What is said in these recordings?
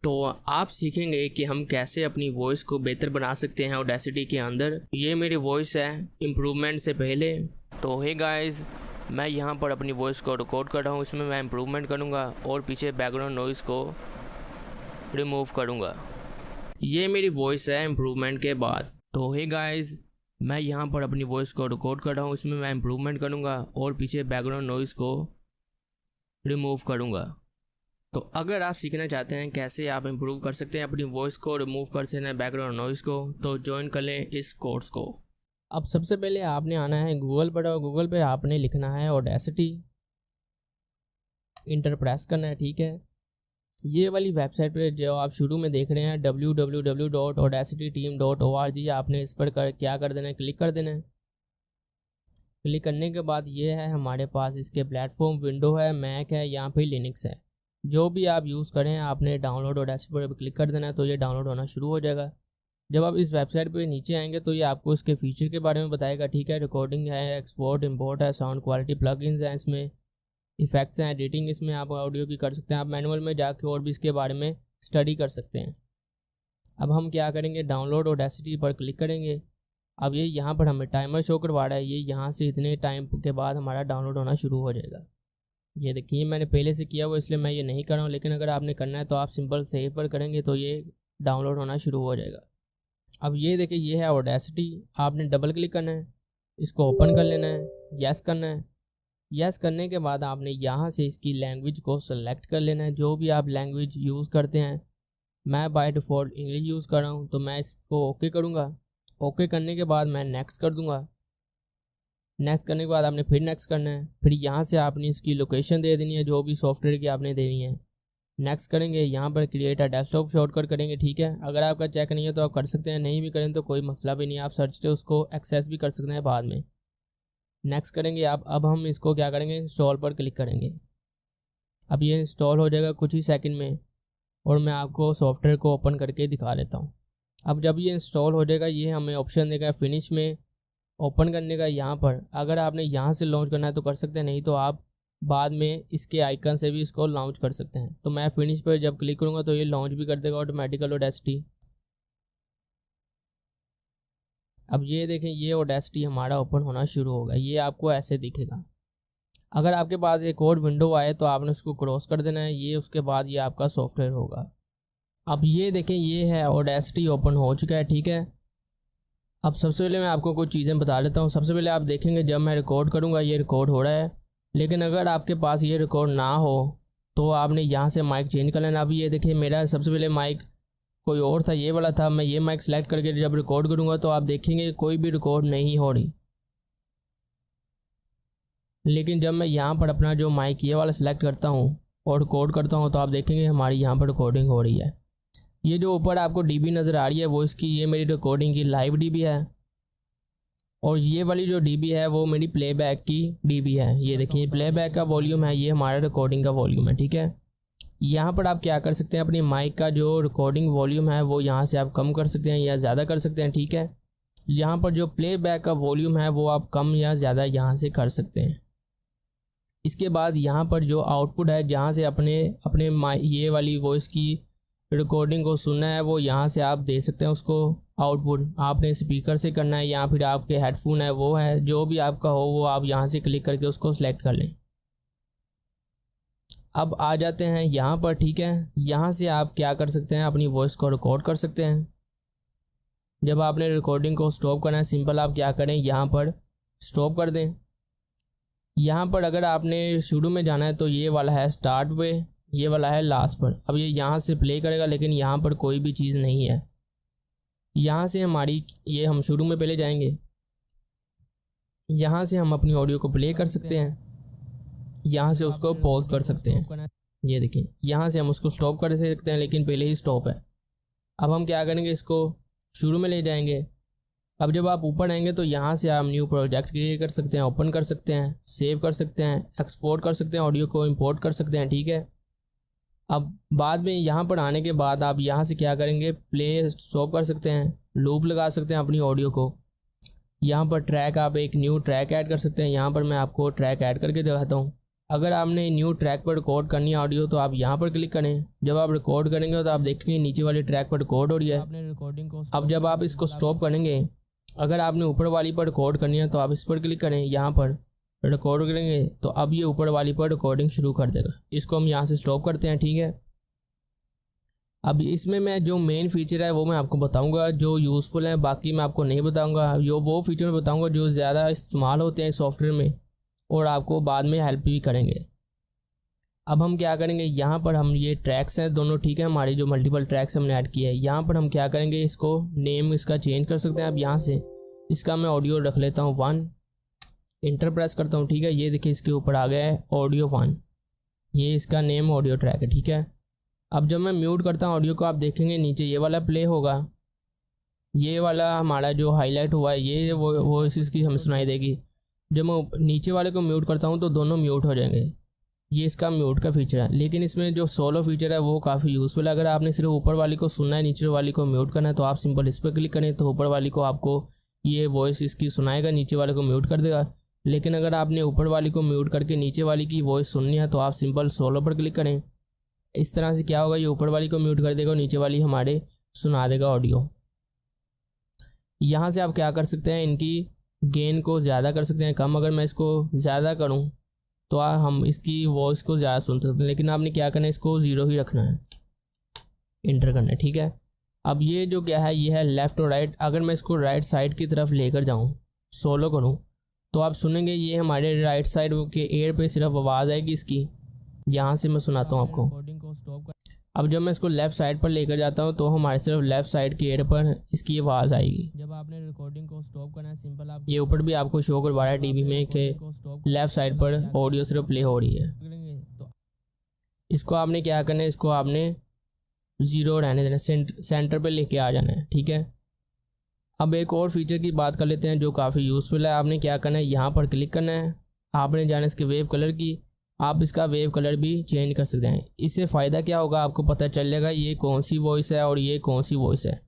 तो आप सीखेंगे कि हम कैसे अपनी वॉइस को बेहतर बना सकते हैं ऑडेसिटी के अंदर। ये मेरी वॉइस है इम्प्रूवमेंट से पहले। तो हे गाइस, मैं यहाँ पर अपनी वॉइस को रिकॉर्ड कर रहा हूँ, इसमें मैं इम्प्रूवमेंट करूँगा और पीछे बैकग्राउंड नॉइज़ को रिमूव करूँगा। ये मेरी वॉइस है इम्प्रूवमेंट के बाद। तो हे गाइस, मैं यहाँ पर अपनी वॉइस को रिकॉर्ड कर रहा हूँ, इसमें मैं इम्प्रूवमेंट करूँगा और पीछे बैकग्राउंड नॉइज़ को रिमूव करूँगा। तो अगर आप सीखना चाहते हैं कैसे आप इम्प्रूव कर सकते हैं अपनी वॉइस को, रिमूव कर सकते हैं बैकग्राउंड नॉइज़ को, तो ज्वाइन कर लें इस कोर्स को। अब सबसे पहले आपने आना है गूगल पर और गूगल पर आपने लिखना है ऑडेसिटी, इंटर प्रेस करना है। ठीक है, ये वाली वेबसाइट पे जो आप शुरू में देख रहे हैं www.audacityteam.org, आपने इस पर क्या कर देना है, क्लिक कर देना है। क्लिक करने के बाद ये है हमारे पास इसके प्लेटफॉर्म, विंडो है, मैक है, यहाँ पे लिनक्स है। जो भी आप यूज़ करें आपने डाउनलोड ऑडेसिटी पर क्लिक कर देना है, तो ये डाउनलोड होना शुरू हो जाएगा। जब आप इस वेबसाइट पे नीचे आएंगे तो ये आपको इसके फीचर के बारे में बताएगा। ठीक है, रिकॉर्डिंग है, एक्सपोर्ट इंपोर्ट है, साउंड क्वालिटी, प्लगइन्स हैं, इसमें इफेक्ट्स हैं, एडिटिंग इसमें आप ऑडियो की कर सकते हैं। आप मैनुअल में जाके और भी इसके बारे में स्टडी कर सकते हैं। अब हम क्या करेंगे, डाउनलोड ऑडेसिटी पर क्लिक करेंगे। अब ये यहाँ पर हमें टाइमर शो करवा रहा है, ये यहाँ से इतने टाइम के बाद हमारा डाउनलोड होना शुरू हो जाएगा। ये देखिए मैंने पहले से किया हुआ इसलिए मैं ये नहीं कर रहा हूँ, लेकिन अगर आपने करना है तो आप सिंपल सेव पर करेंगे तो ये डाउनलोड होना शुरू हो जाएगा। अब ये देखिए ये है ऑडेसिटी, आपने डबल क्लिक करना है, इसको ओपन कर लेना है, यस करना है। यस करने के बाद आपने यहाँ से इसकी लैंग्वेज को सेलेक्ट कर लेना है, जो भी आप लैंग्वेज यूज़ करते हैं। मैं बाय डिफ़ॉल्ट इंग्लिश यूज़ कर रहा हूँ तो मैं इसको ओके करूँगा। ओके करने के बाद मैं नेक्स्ट कर दूँगा। नेक्स्ट करने के बाद आपने फिर नेक्स्ट करना है, फिर यहाँ से आपने इसकी लोकेशन दे देनी है, जो भी सॉफ्टवेयर की आपने देनी है। नेक्स्ट करेंगे, यहाँ पर क्रिएट अ डेस्कटॉप शॉर्टकट करेंगे। ठीक है, अगर आपका चेक नहीं है तो आप कर सकते हैं, नहीं भी करें तो कोई मसला भी नहीं है, आप सर्च से उसको एक्सेस भी कर सकते हैं बाद में। नेक्स्ट करेंगे आप। अब हम इसको क्या करेंगे, इंस्टॉल पर क्लिक करेंगे। अब ये इंस्टॉल हो जाएगा कुछ ही सेकंड में और मैं आपको सॉफ्टवेयर को ओपन करके दिखा देता हूँ। अब जब ये इंस्टॉल हो जाएगा ये हमें ऑप्शन देगा फिनिश में ओपन करने का। यहाँ पर अगर आपने यहाँ से लॉन्च करना है तो कर सकते हैं, नहीं तो आप बाद में इसके आइकन से भी इसको लॉन्च कर सकते हैं। तो मैं फिनिश पर जब क्लिक करूँगा तो ये लॉन्च भी कर देगा ऑटोमेटिकल ऑडेसिटी। अब ये देखें ये ऑडेसिटी हमारा ओपन होना शुरू होगा, ये आपको ऐसे दिखेगा। अगर आपके पास एक और विंडो आए तो आपने उसको क्रॉस कर देना है, ये उसके बाद ये आपका सॉफ्टवेयर होगा। अब ये देखें ये है ऑडेसिटी ओपन हो चुका है। ठीक है, अब सबसे पहले मैं आपको कुछ चीज़ें बता देता हूँ। सबसे पहले आप देखेंगे जब मैं रिकॉर्ड करूँगा ये रिकॉर्ड हो रहा है, लेकिन अगर आपके पास ये रिकॉर्ड ना हो तो आपने यहाँ से माइक चेंज कर लेना। अभी ये देखिए मेरा सबसे पहले माइक कोई और था, ये वाला था। मैं ये माइक सेलेक्ट करके जब रिकॉर्ड करूँगा तो आप देखेंगे कोई भी रिकॉर्ड नहीं हो रही, लेकिन जब मैं यहाँ पर अपना जो माइक ये वाला सेलेक्ट करता हूँ और रिकॉर्ड करता हूँ तो आप देखेंगे हमारी यहाँ पर रिकॉर्डिंग हो रही है। ये जो ऊपर आपको डीबी नज़र आ रही है वो इसकी ये मेरी रिकॉर्डिंग की लाइव डीबी है, और ये वाली जो डीबी है वो मेरी प्लेबैक की डीबी है। ये देखिए प्लेबैक का वॉल्यूम है, ये हमारा रिकॉर्डिंग का वॉल्यूम है। ठीक है, यहाँ पर आप क्या कर सकते हैं, अपनी माइक का जो रिकॉर्डिंग वॉल्यूम है वो यहाँ से आप कम कर सकते हैं या ज़्यादा कर सकते हैं। ठीक है, यहाँ पर जो प्लेबैक का वॉल्यूम है वो आप कम या ज़्यादा यहाँ से कर सकते हैं। इसके बाद यहाँ पर जो आउटपुट है जहाँ से अपने ये वाली वॉइस की रिकॉर्डिंग को सुनना है वो यहाँ से आप दे सकते हैं। उसको आउटपुट आपने स्पीकर से करना है या फिर आपके हेडफोन है वो है, जो भी आपका हो वो आप यहाँ से क्लिक करके उसको सिलेक्ट कर लें। अब आ जाते हैं यहाँ पर। ठीक है, यहाँ से आप क्या कर सकते हैं, अपनी वॉइस को रिकॉर्ड कर सकते हैं। जब आपने रिकॉर्डिंग को स्टॉप करना है सिंपल आप क्या करें, यहाँ पर स्टॉप कर दें। यहाँ पर अगर आपने शुरू में जाना है तो ये वाला है स्टार्ट पे, ये वाला है लास्ट पर। अब ये यहाँ से प्ले करेगा लेकिन यहाँ पर कोई भी चीज़ नहीं है। यहाँ से हमारी ये हम शुरू में पहले जाएंगे, यहाँ से हम अपनी ऑडियो को प्ले कर सकते हैं, यहाँ से उसको पॉज कर सकते हैं। ये देखिए यहाँ से हम उसको स्टॉप कर सकते हैं, लेकिन पहले ही स्टॉप है। अब हम क्या करेंगे, इसको शुरू में ले जाएंगे। अब जब आप ऊपर आएंगे तो यहाँ से आप न्यू प्रोजेक्ट क्रिएट कर सकते हैं, ओपन कर सकते हैं, सेव कर सकते हैं, एक्सपोर्ट कर सकते हैं, ऑडियो को इंपोर्ट कर सकते हैं। ठीक है, अब बाद में यहाँ पर आने के बाद आप यहाँ से क्या करेंगे, प्ले स्टॉप कर सकते हैं, लूप लगा सकते हैं अपनी ऑडियो को। यहाँ पर ट्रैक आप एक न्यू ट्रैक ऐड कर सकते हैं। यहाँ पर मैं आपको ट्रैक ऐड करके दिखाता हूँ। अगर आपने न्यू ट्रैक पर रिकॉर्ड करनी है ऑडियो तो आप यहाँ पर क्लिक करें। जब आप रिकॉर्ड करेंगे तो आप देखेंगे नीचे वाले ट्रैक पर रिकॉर्ड हो रही है। आपने रिकॉर्डिंग को अब जब आप इसको स्टॉप करेंगे, अगर आपने ऊपर वाली पर रिकॉर्ड करनी है तो आप इस पर क्लिक करें, यहाँ पर रिकॉर्ड करेंगे तो अब ये ऊपर वाली पर रिकॉर्डिंग शुरू कर देगा। इसको हम यहाँ से स्टॉप करते हैं, ठीक है। अब इसमें मैं जो मेन फीचर है वो मैं आपको बताऊंगा जो यूज़फुल है, बाकी मैं आपको नहीं बताऊंगा। वो फीचर मैं बताऊंगा जो ज़्यादा इस्तेमाल होते हैं सॉफ्टवेयर में और आपको बाद में हेल्प भी करेंगे। अब हम क्या करेंगे, यहाँ पर हम ये ट्रैक्स हैं दोनों, ठीक है, हमारी जो मल्टीपल ट्रैक्स हमने ऐड किया है, यहाँ पर हम क्या करेंगे, इसको नेम इसका चेंज कर सकते हैं। अब यहाँ से इसका मैं ऑडियो रख लेता हूँ 1, इंटर प्रेस करता हूँ, ठीक है। ये देखिए इसके ऊपर आ गया है ऑडियो 1, ये इसका नेम ऑडियो ट्रैक है, ठीक है। अब जब मैं म्यूट करता हूँ ऑडियो को, आप देखेंगे नीचे ये वाला प्ले होगा, ये वाला हमारा जो हाईलाइट हुआ है ये वो इसकी हमें सुनाई देगी। जब मैं नीचे वाले को म्यूट करता हूँ तो दोनों म्यूट हो जाएंगे। ये इसका म्यूट का फीचर है। लेकिन इसमें जो सोलो फीचर है वो काफ़ी यूज़फुल है। अगर आपने सिर्फ ऊपर वाली को सुनना है, नीचे वाली को म्यूट करना है, तो आप सिंपल इस पर क्लिक करें तो ऊपर वाली को आपको ये वॉइस इसकी सुनाएगा, नीचे वाले को म्यूट कर देगा। लेकिन अगर आपने ऊपर वाली को म्यूट करके नीचे वाली की वॉइस सुननी है तो आप सिंपल सोलो पर क्लिक करें। इस तरह से क्या होगा, ये ऊपर वाली को म्यूट कर देगा और नीचे वाली हमारे सुना देगा ऑडियो। यहाँ से आप क्या कर सकते हैं, इनकी गेन को ज़्यादा कर सकते हैं, कम। अगर मैं इसको ज़्यादा करूँ तो हम इसकी वॉइस को ज़्यादा सुन सकते हैं, लेकिन आपने क्या करना है, इसको 0 ही रखना है, इंटर करना है, ठीक है। अब ये जो क्या है, ये है लेफ़्ट और राइट। अगर मैं इसको राइट साइड की तरफ लेकर जाऊँ, सोलो करूँ, तो आप सुनेंगे ये हमारे राइट साइड के एयर पे सिर्फ आवाज़ आएगी इसकी। यहाँ से मैं सुनाता हूँ आपको। अब जब मैं इसको लेफ़्ट साइड पर लेकर जाता हूँ तो हमारे सिर्फ लेफ़्ट साइड के एयर पर इसकी आवाज़ आएगी। जब आपने रिकॉर्डिंग को स्टॉप करना है, सिंपल आप ये ऊपर भी आपको शो करवा रहा है टीवी में कि लेफ़्ट साइड पर ऑडियो सिर्फ प्ले हो रही है। इसको आपने क्या करना है, इसको आपने 0 रहने देना, सेंटर पर लेके आ जाना है, ठीक है। अब एक और फीचर की बात कर लेते हैं जो काफ़ी यूज़फुल है। आपने क्या करना है, यहाँ पर क्लिक करना है, आपने जाना इसके वेव कलर की, आप इसका वेव कलर भी चेंज कर सकते हैं। इससे फ़ायदा क्या होगा, आपको पता चल जाएगा ये कौन सी वॉइस है और ये कौन सी वॉइस है।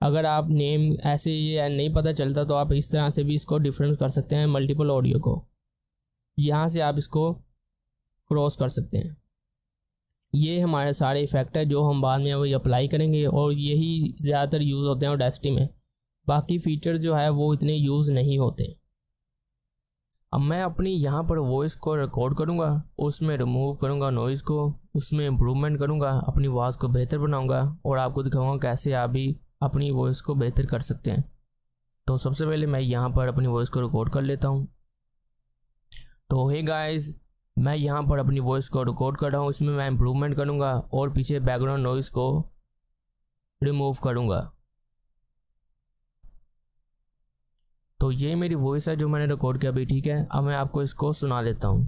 अगर आप नेम ऐसे ये नहीं पता चलता तो आप इस तरह से भी इसको डिफरेंस कर सकते हैं मल्टीपल ऑडियो को। यहाँ से आप इसको क्रॉस कर सकते हैं। ये हमारे सारे इफ़ेक्ट है जो हम बाद में वही अप्लाई करेंगे और यही ज़्यादातर यूज़ होते हैं ऑडेसिटी में। बाकी फ़ीचर जो है वो इतने यूज़ नहीं होते। अब मैं अपनी यहाँ पर वॉइस को रिकॉर्ड करूँगा, उसमें रिमूव करूँगा नॉइज़ को, उसमें इम्प्रूवमेंट करूँगा, अपनी आवाज़ को बेहतर बनाऊँगा और आपको दिखाऊँगा कैसे आप भी अपनी वॉइस को बेहतर कर सकते हैं। तो सबसे पहले मैं यहाँ पर अपनी वॉइस को रिकॉर्ड कर लेता हूँ। तो हे गाइस, मैं यहाँ पर अपनी वॉइस को रिकॉर्ड कर रहा हूँ, इसमें मैं इम्प्रूवमेंट करूँगा और पीछे बैकग्राउंड नॉइज़ को रिमूव करूँगा। तो ये मेरी वॉइस है जो मैंने रिकॉर्ड किया अभी, ठीक है। अब मैं आपको इसको सुना देता हूँ।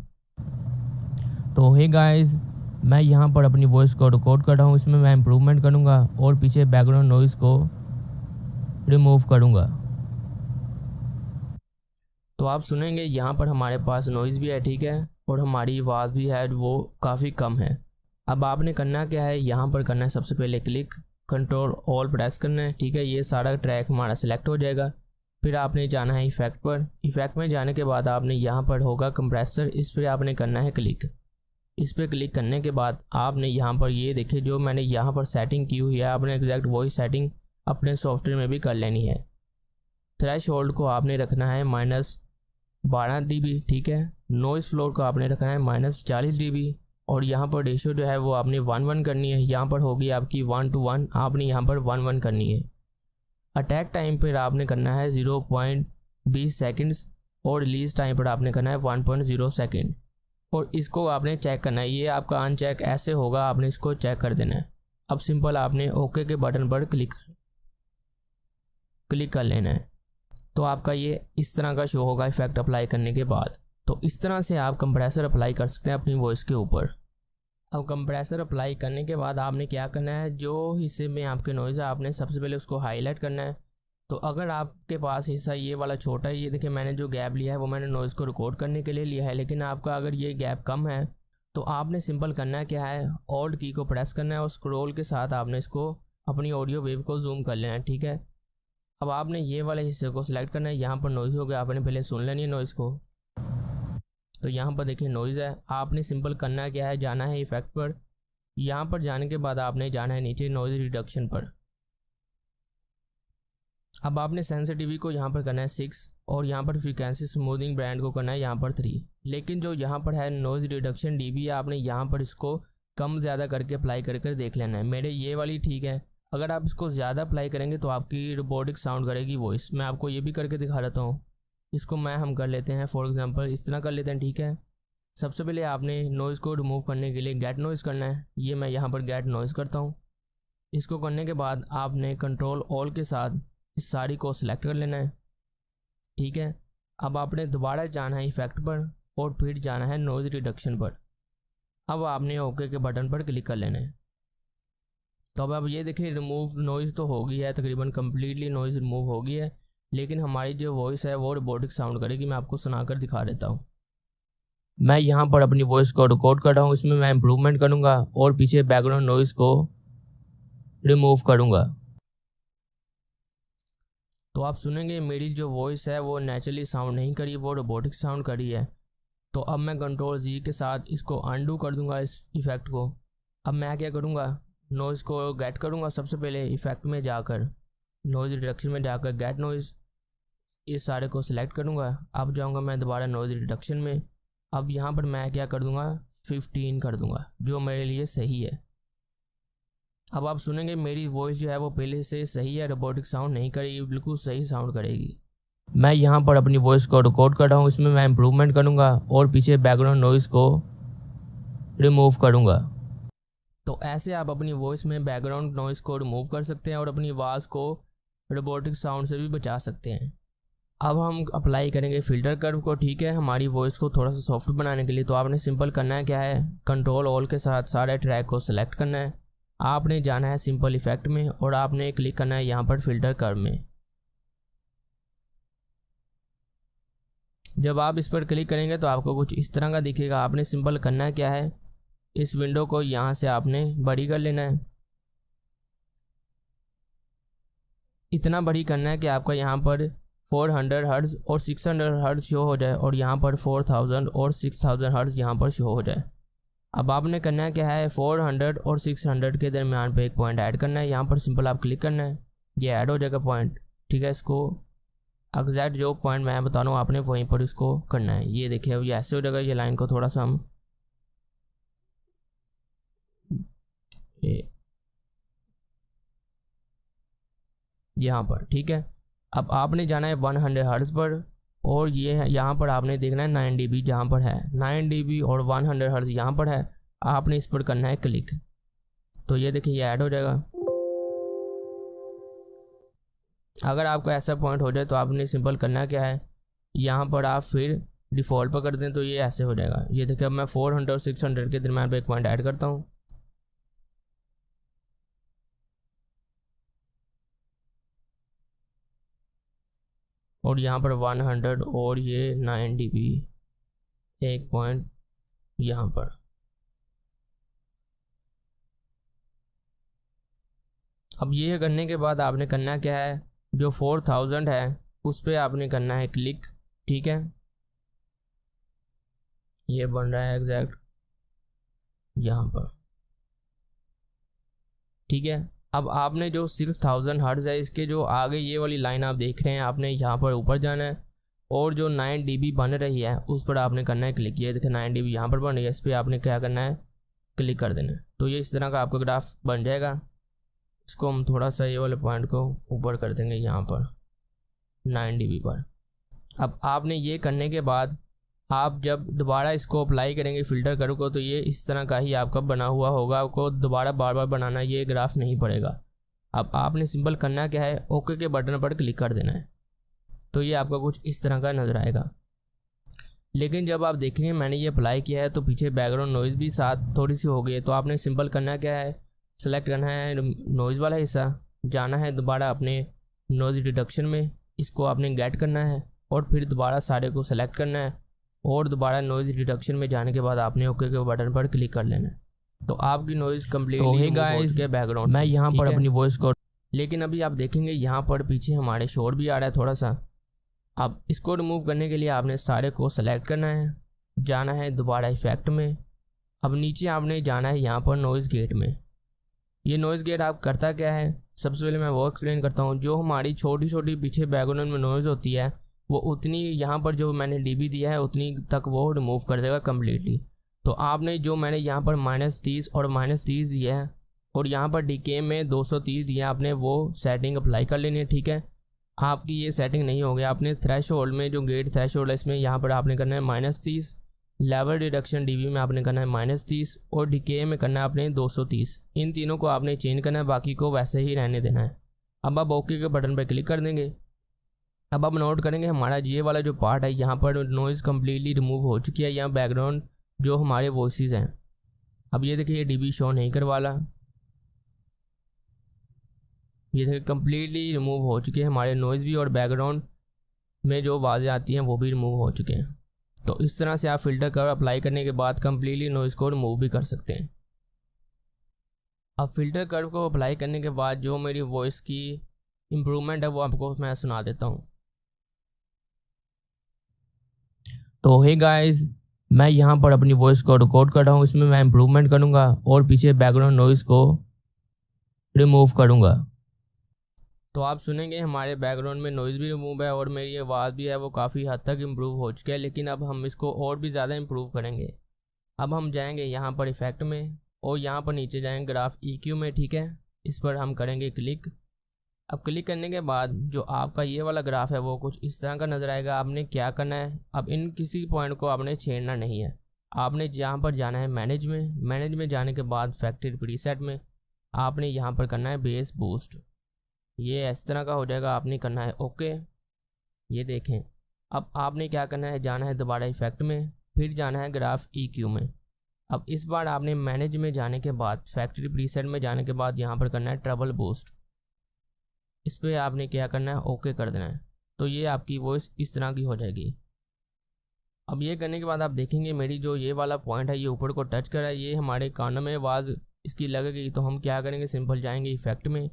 तो हे गाइस, मैं यहाँ पर अपनी वॉइस को रिकॉर्ड कर रहा हूँ, इसमें मैं इम्प्रूवमेंट करूँगा और पीछे बैकग्राउंड नॉइज़ को रिमूव करूँगा। तो आप सुनेंगे यहाँ पर हमारे पास नॉइज़ भी है, ठीक है, और हमारी आवाज़ भी है वो काफ़ी कम है। अब आपने करना क्या है, यहाँ पर करना है सबसे पहले क्लिक, कंट्रोल ऑल प्रेस करना है, ठीक है। ये सारा ट्रैक हमारा सिलेक्ट हो जाएगा। फिर आपने जाना है इफ़ेक्ट पर। इफ़ेक्ट में जाने के बाद आपने यहाँ पर होगा कंप्रेसर, इस पर आपने करना है क्लिक। इस पर क्लिक करने के बाद आपने यहाँ पर ये देखिए जो मैंने यहाँ पर सेटिंग की हुई है, आपने एग्जैक्ट वही सेटिंग अपने सॉफ्टवेयर में भी कर लेनी है। थ्रेशोल्ड को आपने रखना है -12 dB, ठीक है। नॉइज़ फ्लोर को आपने रखना है -40 dB और यहाँ पर रेशियो जो है वो आपने 1:1 करनी है। यहाँ पर होगी आपकी 1:1, आपने यहाँ पर 1:1 करनी है। अटैक टाइम पर आपने करना है 0.20 सेकेंड्स और रिलीज़ टाइम पर आपने करना है 1.0 सेकेंड और इसको आपने चेक करना है। ये आपका अनचेक ऐसे होगा, आपने इसको चेक कर देना है। अब सिंपल आपने ओके के बटन पर क्लिक कर लेना है। तो आपका ये इस तरह का शो होगा इफेक्ट अप्लाई करने के बाद। तो इस तरह से आप कंप्रेसर अप्लाई कर सकते हैं अपनी वॉइस के ऊपर। अब कंप्रेसर अप्लाई करने के बाद आपने क्या करना है, जो हिस्से में आपके नॉइज़ है आपने सबसे पहले उसको हाईलाइट करना है। तो अगर आपके पास हिस्सा ये वाला छोटा है, ये देखिए मैंने जो गैप लिया है वो मैंने नॉइज़ को रिकॉर्ड करने के लिए लिया है, लेकिन आपका अगर ये गैप कम है तो आपने सिंपल करना है क्या है, ऑल्ट की को प्रेस करना है और स्क्रॉल के साथ आपने इसको अपनी ऑडियो वेव को जूम कर लेना है, ठीक है। अब आपने ये वाले हिस्से को सिलेक्ट करना है, यहाँ पर नॉइज़ हो गया, आपने पहले सुन लेनी है नॉइज़ को। तो यहाँ पर देखिए नॉइज़ है। आपने सिंपल करना क्या है, जाना है इफेक्ट पर। यहाँ पर जाने के बाद आपने जाना है नीचे नॉइज़ रिडक्शन पर। अब आपने सेंसिटिविटी को यहाँ पर करना है 6 और यहाँ पर फ्रीक्वेंसी स्मूथिंग बैंड को करना है यहाँ पर 3। लेकिन जो यहाँ पर है नॉइज़ रिडक्शन डीबी, आपने यहाँ पर इसको कम ज़्यादा करके अप्लाई कर देख लेना है। मेरे ये वाली ठीक है। अगर आप इसको ज़्यादा अप्लाई करेंगे तो आपकी रोबोटिक साउंड करेगी वॉइस। मैं आपको ये भी करके दिखा देता हूँ। इसको हम कर लेते हैं, फॉर एग्जांपल इस तरह कर लेते हैं, ठीक है। सबसे पहले आपने नॉइज़ को रिमूव करने के लिए गेट नॉइज़ करना है। ये मैं यहाँ पर गेट नॉइज़ करता हूँ। इसको करने के बाद आपने कंट्रोल ऑल के साथ इस सारी को सिलेक्ट कर लेना है, ठीक है। अब आपने दोबारा जाना है इफेक्ट पर और फिर जाना है नॉइज़ रिडक्शन पर। अब आपने ओके के बटन पर क्लिक कर लेना है। तो अब ये देखिए रिमूव नॉइज़ तो हो गई है, तकरीबन कम्प्लीटली नॉइज़ रिमूव हो गई है। लेकिन हमारी जो वॉइस है वो रोबोटिक साउंड करेगी। मैं आपको सुनाकर दिखा देता हूँ। मैं यहाँ पर अपनी वॉइस को रिकॉर्ड कर रहा हूँ। इसमें मैं इम्प्रूवमेंट करूँगा और पीछे बैकग्राउंड नॉइज़ को रिमूव करूँगा। तो आप सुनेंगे मेरी जो वॉइस है वो नेचुरली साउंड नहीं करी, वो रोबोटिक साउंड करी है। तो अब मैं कंट्रोल जी के साथ इसको अनडू कर दूंगा इस इफ़ेक्ट को। अब मैं क्या करूँगा, नॉइज़ को गेट करूँगा। सबसे पहले इफ़ेक्ट में जाकर नॉइज़ रिडक्शन में जाकर गेट नॉइज़, इस सारे को सिलेक्ट करूँगा। अब जाऊँगा मैं दोबारा नॉइज़ रिडक्शन में। अब यहाँ पर मैं क्या कर दूँगा, 15 कर दूँगा, जो मेरे लिए सही है। अब आप सुनेंगे मेरी वॉइस जो है वो पहले से सही है, रोबोटिक साउंड नहीं करेगी, बिल्कुल सही साउंड करेगी। मैं यहाँ पर अपनी वॉइस को रिकॉर्ड कर रहा हूँ। इसमें मैं इम्प्रूवमेंट करूँगा और पीछे बैकग्राउंड नॉइज़ को रिमूव करूँगा। तो ऐसे आप अपनी वॉइस में बैकग्राउंड नॉइज़ को रिमूव कर सकते हैं और अपनी आवाज़ को रोबोटिक साउंड से भी बचा सकते हैं। अब हम अप्लाई करेंगे फ़िल्टर कर्व को, ठीक है, हमारी वॉइस को थोड़ा सा सॉफ्ट बनाने के लिए। तो आपने सिंपल करना है क्या है, कंट्रोल ऑल के साथ सारे ट्रैक को सिलेक्ट करना है। आपने जाना है सिंपल इफेक्ट में और आपने क्लिक करना है यहाँ पर फ़िल्टर कर्व में। जब आप इस पर क्लिक करेंगे तो आपको कुछ इस तरह का दिखेगा। आपने सिंपल करना है क्या है, इस विंडो को यहाँ से आपने बड़ी कर लेना है। इतना बड़ी करना है कि आपका यहाँ पर 400 हर्ट्ज़ और 600 हर्ट्ज़ शो हो जाए और यहाँ पर 4000 और 6000 हर्ट्ज़ यहाँ पर शो हो जाए। अब आपने करना है क्या है, 400 और 600 के दरमियान पे एक पॉइंट ऐड करना है। यहाँ पर सिंपल आप क्लिक करना है, ये ऐड हो जाएगा पॉइंट, ठीक है। इसको एग्जैक्ट जो पॉइंट मैं बता रहा हूँ आपने वहीं पर इसको करना है। ये देखिए अब ये ऐसे हो जाएगा। ये लाइन को थोड़ा सा हम यहाँ पर, ठीक है। अब आपने जाना है 100 हर्ट्ज़ पर और ये है यहाँ पर आपने देखना है 9 dB, जहाँ पर है 9 dB और 100 हर्ट्ज़ यहाँ पर है। आपने इस पर करना है क्लिक। तो ये देखिए ये ऐड हो जाएगा। अगर आपका ऐसा पॉइंट हो जाए तो आपने सिंपल करना क्या है, यहाँ पर आप फिर डिफ़ॉल्ट पर कर दें तो ये ऐसे हो जाएगा। ये देखिए अब मैं 400 और 600 के दरमियान पे एक पॉइंट ऐड करता हूँ। और यहाँ पर 100 और ये 9 dB एक पॉइंट यहाँ पर। अब ये करने के बाद आपने करना क्या है, जो 4000 है उस पर आपने करना है क्लिक, ठीक है। ये बन रहा है एग्जैक्ट यहाँ पर, ठीक है। अब आपने जो 6000 हर्ट्ज़ है इसके जो आगे ये वाली लाइन आप देख रहे हैं, आपने यहाँ पर ऊपर जाना है और जो 9 dB बन रही है उस पर आपने करना है क्लिक। ये देखिए 9 dB यहाँ पर बन रही है, इस पर आपने क्या करना है, क्लिक कर देना है। तो ये इस तरह का आपका ग्राफ बन जाएगा। इसको हम थोड़ा सा ये वाले पॉइंट को ऊपर कर देंगे यहाँ पर 9 dB पर। अब आपने ये करने के बाद आप जब दोबारा इसको अप्लाई करेंगे फ़िल्टर कर्व को तो ये इस तरह का ही आपका बना हुआ होगा। आपको दोबारा बार बार बनाना ये ग्राफ नहीं पड़ेगा। अब आपने सिंपल करना क्या है, ओके के बटन पर क्लिक कर देना है। तो ये आपका कुछ इस तरह का नज़र आएगा। लेकिन जब आप देखेंगे मैंने ये अप्लाई किया है तो पीछे बैकग्राउंड नॉइज़ भी साथ थोड़ी सी हो गई है। तो आपने सिंपल करना क्या है, सेलेक्ट करना है नॉइज़ वाला हिस्सा, जाना है दोबारा अपने नॉइज़ रिडक्शन में, इसको आपने गेट करना है और फिर दोबारा सारे को सेलेक्ट करना है और दोबारा नॉइज़ रिडक्शन में जाने के बाद आपने ओके के बटन पर क्लिक कर लेना है। तो आपकी नॉइज़ कम्प्लीटली गाइस के बैकग्राउंड मैं यहाँ पर अपनी वॉइस को, लेकिन अभी आप देखेंगे यहाँ पर पीछे हमारे शोर भी आ रहा है थोड़ा सा। अब इसको रिमूव करने के लिए आपने सारे को सेलेक्ट करना है जाना है दोबारा इफेक्ट में। अब नीचे आपने जाना है यहाँ पर नॉइज़ गेट में। ये नॉइज़ गेट आप करता क्या है, सबसे पहले मैं वो एक्सप्लेन करता हूँ। जो हमारी छोटी छोटी पीछे बैकग्राउंड में नॉइज़ होती है वो उतनी यहाँ पर जो मैंने डीबी दिया है उतनी तक वो रिमूव कर देगा कम्प्लीटली। तो आपने जो मैंने यहाँ पर -30 और -30 दिया है और यहाँ पर डीके में 230 दिया, आपने वो सेटिंग अप्लाई कर लेनी है। ठीक है, आपकी ये सेटिंग नहीं होगी, आपने थ्रेशोल्ड में जो गेट थ्रेशोल्ड है इसमें यहाँ पर आपने करना है -30, लेवल रिडक्शन डीबी में आपने करना है -30 और डीके में करना है आपने 230। इन तीनों को आपने चेंज करना है, बाकी को वैसे ही रहने देना है। अब आप ओके के बटन पर क्लिक कर देंगे। अब आप नोट करेंगे हमारा ये वाला जो पार्ट है यहाँ पर नॉइज़ कम्प्लीटली रिमूव हो चुकी है। यहाँ बैकग्राउंड जो हमारे वॉइसेस हैं, अब ये देखिए ये डीबी शो नहीं करवाला, ये देखिए कम्प्लीटली रिमूव हो चुके हैं हमारे नॉइज़ भी, और बैकग्राउंड में जो आवाज़ें आती हैं वो भी रिमूव हो चुके हैं। तो इस तरह से आप फिल्टर कर्व अप्लाई करने के बाद कम्प्लीटली नॉइज़ को रिमूव भी कर सकते हैं। अब फिल्टर कर्व को अप्लाई करने के बाद जो मेरी वॉइस की इम्प्रूवमेंट है वो आपको मैं सुना देता हूँ। तो हे गाइस, मैं यहाँ पर अपनी वॉइस को रिकॉर्ड कर रहा हूँ, इसमें मैं इम्प्रूवमेंट करूँगा और पीछे बैकग्राउंड नॉइज़ को रिमूव करूँगा। तो आप सुनेंगे हमारे बैकग्राउंड में नॉइज़ भी रिमूव है और मेरी आवाज़ भी है वो काफ़ी हद तक इम्प्रूव हो चुकी है, लेकिन अब हम इसको और भी ज़्यादा इम्प्रूव करेंगे। अब हम जाएंगे यहाँ पर इफेक्ट में और यहाँ पर नीचे जाएंगे ग्राफ EQ में। ठीक है, इस पर हम करेंगे क्लिक। अब क्लिक करने के बाद जो आपका ये वाला ग्राफ है वो कुछ इस तरह का नज़र आएगा। आपने क्या करना है, अब इन किसी पॉइंट को आपने छेड़ना नहीं है, आपने यहाँ पर जाना है मैनेज में जाने के बाद फैक्ट्री प्रीसेट में आपने यहाँ पर करना है बेस बूस्ट। ये इस तरह का हो जाएगा, आपने करना है ओके। ये देखें, अब आपने क्या करना है, जाना है दोबारा इफेक्ट में, फिर जाना है ग्राफ EQ में। अब इस बार आपने मैनेज में जाने के बाद फैक्ट्री प्रीसेट में जाने के बाद यहाँ पर करना है ट्रबल बूस्ट। इस पर आपने क्या करना है, ओके कर देना है। तो ये आपकी वॉइस इस तरह की हो जाएगी। अब ये करने के बाद आप देखेंगे मेरी जो ये वाला पॉइंट है ये ऊपर को टच कर रहा है, ये हमारे कानों में आवाज़ इसकी लगेगी। तो हम क्या करेंगे, सिंपल जाएंगे इफेक्ट में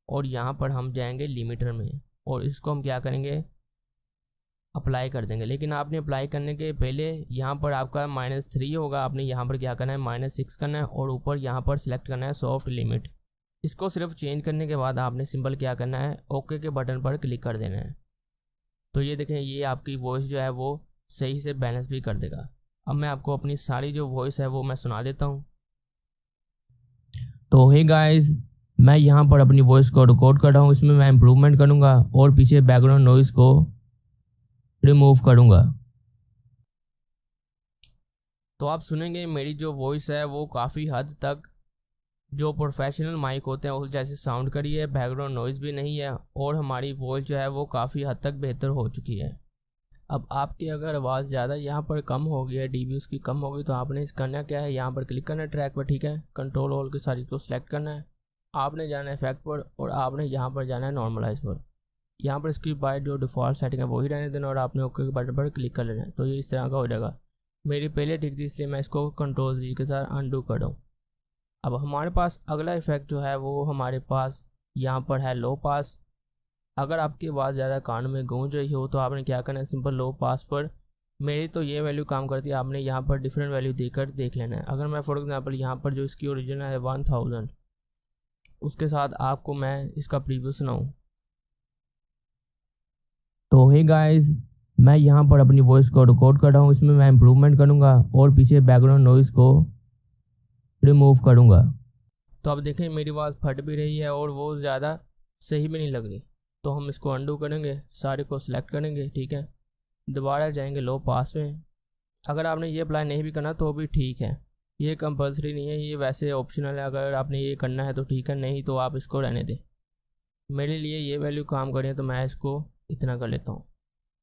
और यहाँ पर हम जाएंगे लिमिटर में और इसको हम क्या करेंगे, अप्लाई कर देंगे। लेकिन आपने अप्लाई करने के पहले यहाँ पर आपका -3 होगा, आपने यहाँ पर क्या करना है -6 करना है और ऊपर यहाँ पर सिलेक्ट करना है सॉफ्ट लिमिट। इसको सिर्फ चेंज करने के बाद आपने सिंपल क्या करना है, ओके के बटन पर क्लिक कर देना है। तो ये देखें, ये आपकी वॉइस जो है वो सही से बैलेंस भी कर देगा। अब मैं आपको अपनी सारी जो वॉइस है वो मैं सुना देता हूँ। तो हे गाइस, मैं यहाँ पर अपनी वॉइस को रिकॉर्ड कर रहा हूँ, इसमें मैं इम्प्रूवमेंट करूँगा और पीछे बैकग्राउंड नॉइज़ को रिमूव करूँगा। तो आप सुनेंगे मेरी जो वॉइस है वो काफ़ी हद तक जो प्रोफेशनल माइक होते हैं उस जैसे साउंड करी है, बैकग्राउंड नॉइज़ भी नहीं है और हमारी वॉइस जो है वो काफ़ी हद तक बेहतर हो चुकी है। अब आपकी अगर आवाज़ ज़्यादा यहाँ पर कम हो गई है, डीबी उसकी कम हो गई, तो आपने इस करना क्या है, यहाँ पर क्लिक करना है ट्रैक पर। ठीक है, कंट्रोल ऑल की सारी को सिलेक्ट करना है, आपने जाना है इफेक्ट पर और आपने यहाँ पर जाना है नॉर्मलाइज पर। यहाँ पर इसकी बाय जो डिफ़ॉल्ट सेटिंग है वही रहने देना और आपने ओके के बटन पर क्लिक कर लेना है। तो ये इस तरह का हो जाएगा। मेरी पहले ठीक थी इसलिए मैं इसको कंट्रोल जी के साथ अनडू कर दूँ। अब हमारे पास अगला इफेक्ट जो है वो हमारे पास यहाँ पर है लो पास। अगर आपकी आवाज़ ज़्यादा कान में गूंज रही हो तो आपने क्या करना है, सिंपल लो पास पर मेरी तो ये वैल्यू काम करती है, आपने यहाँ पर डिफरेंट वैल्यू देकर देख लेना है। अगर मैं फॉर एग्जांपल यहाँ पर जो इसकी ओरिजिनल है 1000, उसके साथ आपको मैं इसका प्रीव्यू सुनाऊँ। तो हे गाइस, मैं यहाँ पर अपनी वॉइस को रिकॉर्ड कर रहा हूँ, इसमें मैं इम्प्रूवमेंट करूँगा और पीछे बैकग्राउंड नॉइज़ को रिमूव करूँगा। तो अब देखें मेरी आवाज़ फट भी रही है और वो ज़्यादा सही भी नहीं लग रही। तो हम इसको अंडू करेंगे, सारे को सिलेक्ट करेंगे। ठीक है, दोबारा जाएंगे लो पास में। अगर आपने ये अप्लाई नहीं भी करना तो भी ठीक है, ये कंपलसरी नहीं है, ये वैसे ऑप्शनल है। अगर आपने ये करना है तो ठीक है, नहीं तो आप इसको रहने दें। मेरे लिए ये वैल्यू काम कर रही है तो मैं इसको इतना कर लेता हूँ।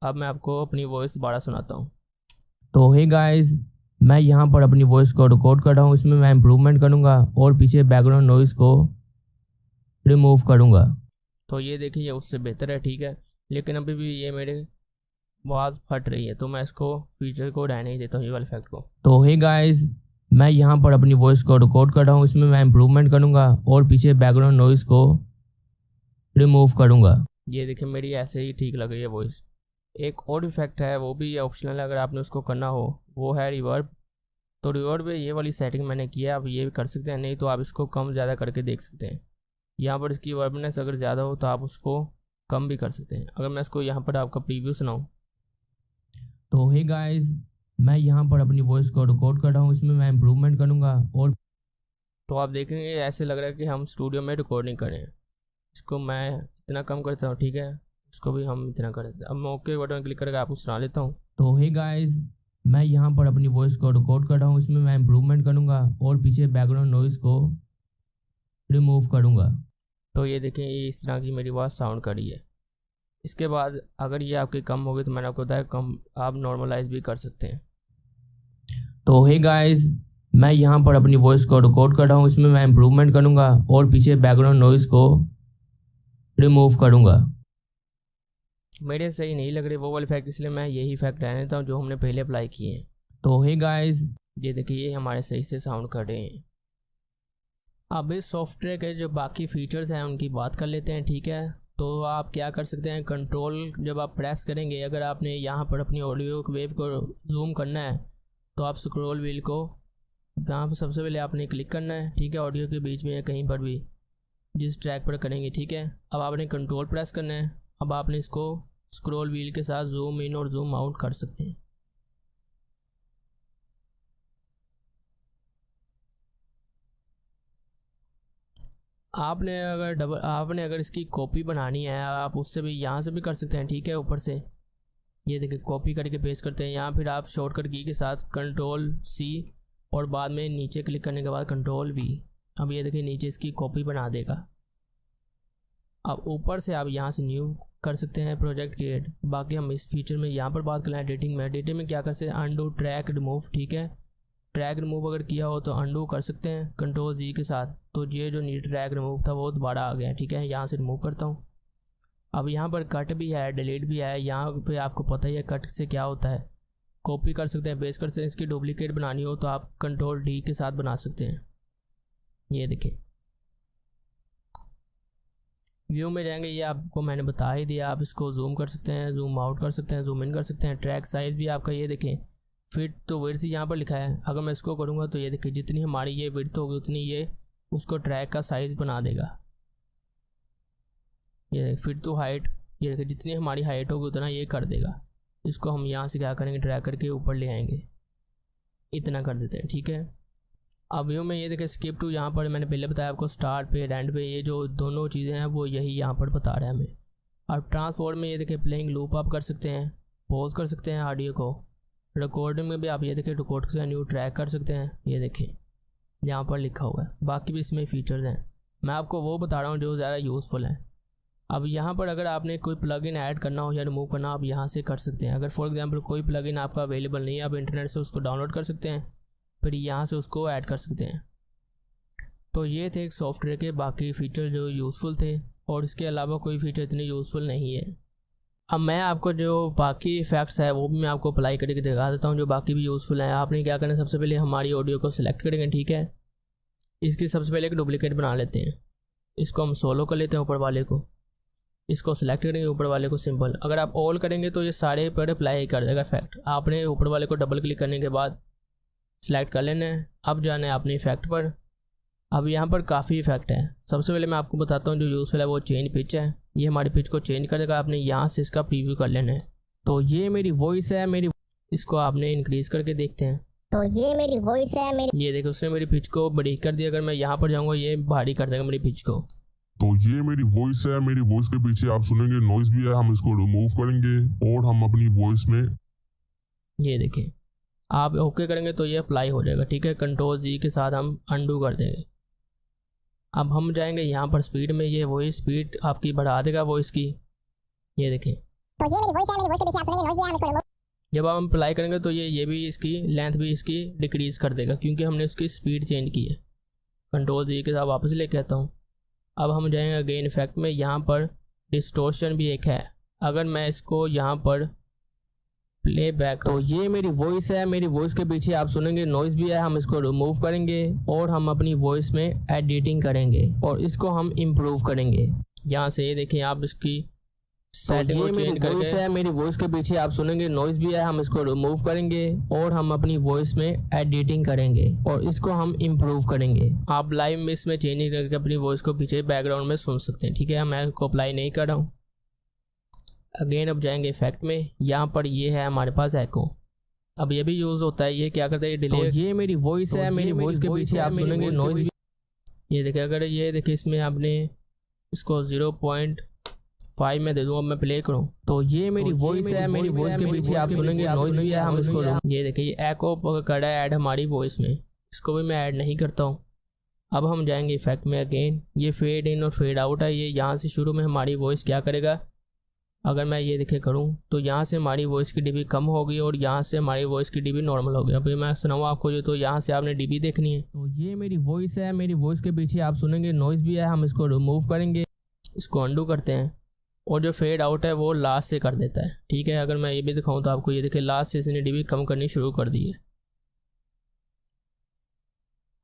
अब मैं आपको अपनी वॉइस दोबारा सुनाता हूँ। तो हे गाइस, मैं यहाँ पर अपनी वॉइस को रिकॉर्ड कर रहा हूँ, इसमें मैं इम्प्रूवमेंट करूँगा और पीछे बैकग्राउंड नॉइज़ को रिमूव करूँगा। तो ये देखिए ये उससे बेहतर है। ठीक है, लेकिन अभी भी ये मेरे आवाज़ फट रही है तो मैं इसको फीचर को रहने ही देता हूँ, ये वाले इफेक्ट को। तो हे गाइस, मैं यहाँ पर अपनी वॉइस को रिकॉर्ड कर रहा हूँ, इसमें मैं इम्प्रूवमेंट करूँगा और पीछे बैकग्राउंड नॉइज़ को रिमूव करूँगा। ये देखिए मेरी ऐसे ही ठीक लग रही है वॉइस। एक और इफेक्ट है, वो भी ऑप्शनल है, अगर आपने उसको करना हो, वो है रिवर्ब। तो रिवर्ब में ये वाली सेटिंग मैंने की है, आप ये भी कर सकते हैं, नहीं तो आप इसको कम ज़्यादा करके देख सकते हैं। यहाँ पर इसकी वर्बनेस अगर ज़्यादा हो तो आप उसको कम भी कर सकते हैं। अगर मैं इसको यहाँ पर आपका प्रीव्यू सुनाऊँ तो हे गाइस, मैं यहाँ पर अपनी वॉइस को रिकॉर्ड कर रहा हूँ, इसमें मैं इम्प्रूवमेंट करूँगा। और तो आप देखेंगे ऐसे लग रहा है कि हम स्टूडियो में रिकॉर्डिंग कर रहे हैं। इसको मैं इतना कम करता हूँ, ठीक है, इसको भी हम इतना कर देते हैं। अब मैं ओके बटन क्लिक करके आपको सुना लेता हूँ। तो हे गाइस, मैं यहाँ पर अपनी वॉइस को रिकॉर्ड कर रहा हूँ, इसमें मैं इम्प्रूवमेंट करूँगा और पीछे बैकग्राउंड नॉइज़ को रिमूव करूँगा। तो ये देखें, ये इस तरह की मेरी आवाज़ साउंड कर रही है। इसके बाद अगर ये आपकी कम होगी तो मैंने आपको बताया कम आप नॉर्मलाइज भी कर सकते हैं। तो हे गाइस, मैं यहाँ पर अपनी वॉइस को रिकॉर्ड कर रहा हूँ, इसमें मैं इम्प्रूवमेंट करूँगा और पीछे बैकग्राउंड नॉइज़ को रिमूव करूँगा। मेरे सही नहीं लग रहे वो वाले इफेक्ट, इसलिए मैं यही इफेक्ट रहने देता हूँ जो हमने पहले अप्लाई किए हैं। तो हे गाइस, ये देखिए ये हमारे सही से साउंड कर रहे हैं। अब इस सॉफ्टवेयर के जो बाकी फीचर्स हैं उनकी बात कर लेते हैं, ठीक है। तो आप क्या कर सकते हैं, कंट्रोल जब आप प्रेस करेंगे, अगर आपने यहाँ पर अपनी ऑडियो वेव को जूम करना है तो आप स्क्रॉल व्हील को यहाँ पर सबसे पहले आपने क्लिक करना है, ठीक है, ऑडियो के बीच में या कहीं पर भी जिस ट्रैक पर करेंगे, ठीक है। अब आपने कंट्रोल प्रेस करना है। अब आपने इसको स्क्रॉल व्हील के साथ जूम इन और जूम आउट कर सकते हैं। आपने अगर इसकी कॉपी बनानी है, आप उससे भी यहाँ से भी कर सकते हैं, ठीक है। ऊपर से ये देखिए कॉपी करके पेस्ट करते हैं यहाँ, फिर आप शॉर्टकट की के साथ कंट्रोल सी और बाद में नीचे क्लिक करने के बाद कंट्रोल वी। अब ये देखिए नीचे इसकी कॉपी बना देगा। अब ऊपर से आप यहाँ से न्यू कर सकते हैं प्रोजेक्ट क्रिएट। बाकी हम इस फीचर में यहाँ पर बात कर रहे हैं एडिटिंग में क्या कर सकते हैं, अंडू ट्रैक रिमूव, ठीक है। ट्रैक रिमूव अगर किया हो तो अंडू कर सकते हैं कंट्रोल जी के साथ। तो ये जो नीट ट्रैक रिमूव था वो दोबारा आ गया, ठीक है। यहाँ से रिमूव करता हूँ। अब यहाँ पर कट भी है, डिलीट भी है। यहाँ पे आपको पता ही है कट से क्या होता है, कॉपी कर सकते हैं, पेस्ट कर सकते हैं। इसकी डुप्लीकेट बनानी हो तो आप कंट्रोल डी के साथ बना सकते हैं। ये देखिए व्यू में जाएंगे, ये आपको मैंने बता ही दिया। आप इसको जूम कर सकते हैं, जूम आउट कर सकते हैं, जूम इन कर सकते हैं। ट्रैक साइज भी आपका ये देखें फिट तो विड्थ यहाँ पर लिखा है। अगर मैं इसको करूँगा तो ये देखिए जितनी हमारी ये विड्थ होगी उतनी ये उसको ट्रैक का साइज़ बना देगा। ये फिट टू हाइट, ये देखिए जितनी हमारी हाइट होगी उतना ये कर देगा। इसको हम यहाँ से क्या करेंगे, ड्रैग करके ऊपर ले आएंगे, इतना कर देते हैं, ठीक है। अब व्यू में ये देखिए स्किप टू, यहाँ पर मैंने पहले बताया आपको स्टार्ट पे एंड पे, ये जो दोनों चीज़ें हैं वो यही यहाँ पर बता रहा है हमें। अब ट्रांसफॉर्म में ये देखिए प्लेइंग लूप आप कर सकते हैं, पॉज कर सकते हैं ऑडियो को। रिकॉर्डिंग में भी आप ये देखिए रिकॉर्ड से न्यू ट्रैक कर सकते हैं, ये देखिए यहाँ पर लिखा हुआ है। बाकी भी इसमें फीचर्स हैं, मैं आपको वो बता रहा हूँ जो ज़्यादा यूज़फुल है। अब यहाँ पर अगर आपने कोई प्लगइन ऐड करना हो या रिमूव करना हो आप यहाँ से कर सकते हैं। अगर फॉर एग्जांपल कोई प्लगइन आपका अवेलेबल नहीं है, आप इंटरनेट से उसको डाउनलोड कर सकते हैं, फिर यहाँ से उसको ऐड कर सकते हैं। तो ये थे एक सॉफ्टवेयर के बाकी फ़ीचर जो यूज़फुल थे, और इसके अलावा कोई फ़ीचर इतने यूज़फुल नहीं है। अब मैं आपको जो बाकी इफेक्ट्स है वो भी मैं आपको अप्लाई करके दिखा देता हूँ जो बाकी भी यूज़फुल हैं। आपने क्या करना है, सबसे पहले हमारी ऑडियो को सिलेक्ट करेंगे, ठीक है। इसकी सबसे पहले एक डुप्लीकेट बना लेते हैं। इसको हम सोलो कर लेते हैं, ऊपर वाले को इसको सिलेक्ट करेंगे, ऊपर वाले को सिंपल। अगर आप ऑल करेंगे तो ये सारे पर अप्लाई कर देगा इफेक्ट। आपने ऊपर वाले को डबल क्लिक करने के बाद सिलेक्ट कर लेना है। अब जाना है अपने इफेक्ट पर। अब यहाँ पर काफ़ी इफेक्ट है। सबसे पहले मैं आपको बताता हूँ जो यूज़फुल है वो चेंज पिच है। ये हमारी पिच को चेंज कर देगा। आपने यहाँ से इसका प्रीव्यू कर लेना है। तो ये मेरी वॉइस है, इसको आपने इंक्रीज करके देखते हैं। तो ये मेरी वॉइस है ये देखो उसने मेरी पिच को बड़ी कर दिया। अगर मैं यहाँ पर जाऊँगा ये भारी कर देगा मेरी पिच को। तो ये मेरी वॉइस है, मेरी वॉइस के पीछे आप सुनेंगे नॉइज भी है, हम इसको रिमूव करेंगे और हम अपनी वॉइस में ये देखिए आप ओके करेंगे तो ये अप्लाई हो जाएगा, ठीक है। कंट्रोल जी के साथ हम अंडू कर देंगे। अब हम जाएंगे यहाँ पर स्पीड में, ये वही स्पीड आपकी बढ़ा देगा वॉइस की। ये देखें तो ये मेरी वॉइस है, मेरी वॉइस के पीछे आप सुनेंगे नॉइज भी है, हम इसको रिमूव। जब हम अप्लाई करेंगे तो ये भी इसकी लेंथ भी इसकी डिक्रीज कर देगा क्योंकि हमने इसकी स्पीड चेंज की है। कंट्रोल जी के साथ वापस लेके आता हूँ। अब हम जाएंगे अगेन इफेक्ट में। यहाँ पर डिस्टोर्शन भी एक है। अगर मैं इसको यहाँ पर प्लेबैक, तो ये मेरी वॉइस है, मेरी वॉइस के पीछे आप सुनेंगे नॉइज भी है, हम इसको रिमूव करेंगे और हम अपनी वॉइस में एडिटिंग करेंगे और इसको हम इम्प्रूव करेंगे। यहाँ से ये देखें आप इसकी सेटिंग को चेंज करके वॉइस है मेरी वॉइस के पीछे आप सुनेंगे नॉइज भी है, हम इसको रिमूव करेंगे और हम अपनी वॉइस में एडिटिंग करेंगे और इसको हम इम्प्रूव करेंगे। आप लाइव में इसमें चेंज करके अपनी वॉइस को पीछे बैकग्राउंड में सुन सकते हैं। ठीक है, मैं इसको अप्लाई नहीं कर रहा हूँ। अगेन अब जाएंगे इफेक्ट में, यहाँ पर ये है हमारे पास एको। अब ये भी यूज होता है, ये क्या करता है, डिले। तो ये मेरी वॉइस है, मेरी वॉइस के पीछे आप सुनेंगे नॉइज। ये देखिए, अगर ये देखिए इसमें आपने इसको 0.5 में दे दूँ, अब मैं प्ले करूँ तो ये मेरी वॉइस है, मेरी वॉइस के पीछे आप सुनेंगे नॉइज भी है। हम इसको ये देखिए ये एको कर रहा है ऐड हमारी वॉइस में, इसको भी मैं ऐड नहीं करता हूँ। अब हम जाएंगे इफेक्ट में, अगेन ये फेड इन और फेड आउट है। ये यहाँ से शुरू में हमारी वॉइस क्या करेगा, अगर मैं ये देखे करूँ तो यहाँ से हमारी वॉइस की डीबी कम होगी और यहाँ से हमारी वॉइस की डीबी नॉर्मल होगी। अभी मैं सुनाऊँ आपको जो, तो यहाँ से आपने डीबी देखनी है। तो ये मेरी वॉइस है, मेरी वॉइस के पीछे आप सुनेंगे नॉइज भी है। हम इसको रिमूव करेंगे, इसको अंडू करते हैं और जो फेड आउट है वो लास्ट से कर देता है। ठीक है, अगर मैं ये भी दिखाऊँ तो आपको ये देखिए लास्ट से इसने डीबी कम करनी शुरू कर दी है।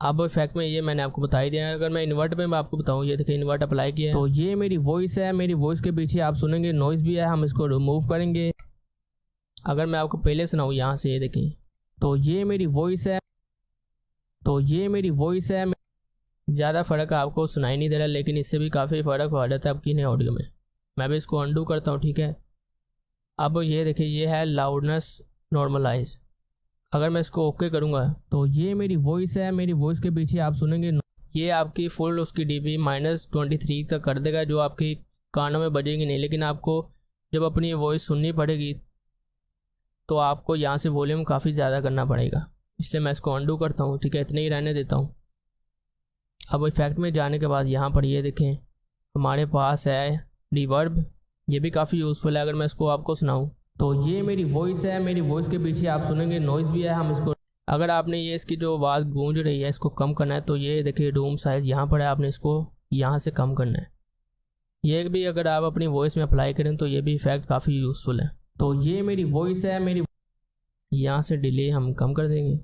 अब इफेक्ट में ये मैंने आपको बता ही दिया है। अगर मैं इन्वर्ट में मैं आपको बताऊं, ये देखिए इन्वर्ट अप्लाई किया है। तो ये मेरी वॉइस है, मेरी वॉइस के पीछे आप सुनेंगे नॉइज भी है। हम इसको रिमूव करेंगे। अगर मैं आपको पहले सुनाऊं यहाँ से, ये देखें, तो ये मेरी वॉइस है, तो ये मेरी वॉइस है। ज़्यादा फ़र्क आपको सुनाई नहीं दे रहा, लेकिन इससे भी काफ़ी फ़र्क हो जाता है आपकी नए ऑडियो में। मैं भी इसको अंडू करता हूँ। ठीक है, अब ये देखिए ये है लाउडनेस नॉर्मलाइज। अगर मैं इसको ओके करूँगा तो ये मेरी वॉइस है, मेरी वॉइस के पीछे आप सुनेंगे ये आपकी फुल उसकी डीबी -23 तक कर देगा, जो आपकी कानों में बजेगी नहीं। लेकिन आपको जब अपनी वॉइस सुननी पड़ेगी तो आपको यहाँ से वॉल्यूम काफ़ी ज़्यादा करना पड़ेगा, इसलिए मैं इसको अंडू करता हूँ। ठीक है, इतने ही रहने देता हूँ। अब इफेक्ट में जाने के बाद यहाँ पर ये देखें हमारे पास है रिवर्ब, ये भी काफ़ी यूज़फुल है। अगर मैं इसको आपको सुनाऊँ तो ये मेरी वॉइस है, मेरी वॉइस के पीछे आप सुनेंगे नॉइज भी है। हम इसको, अगर आपने ये इसकी जो आवाज़ गूंज रही है इसको कम करना है तो ये देखिए रूम साइज़ यहाँ पर है, आपने इसको यहाँ से कम करना है। ये भी अगर आप अपनी वॉइस में अप्लाई करें तो ये भी इफेक्ट काफ़ी यूज़फुल है। तो ये मेरी वॉइस है, मेरी यहाँ से डिले हम कम कर देंगे।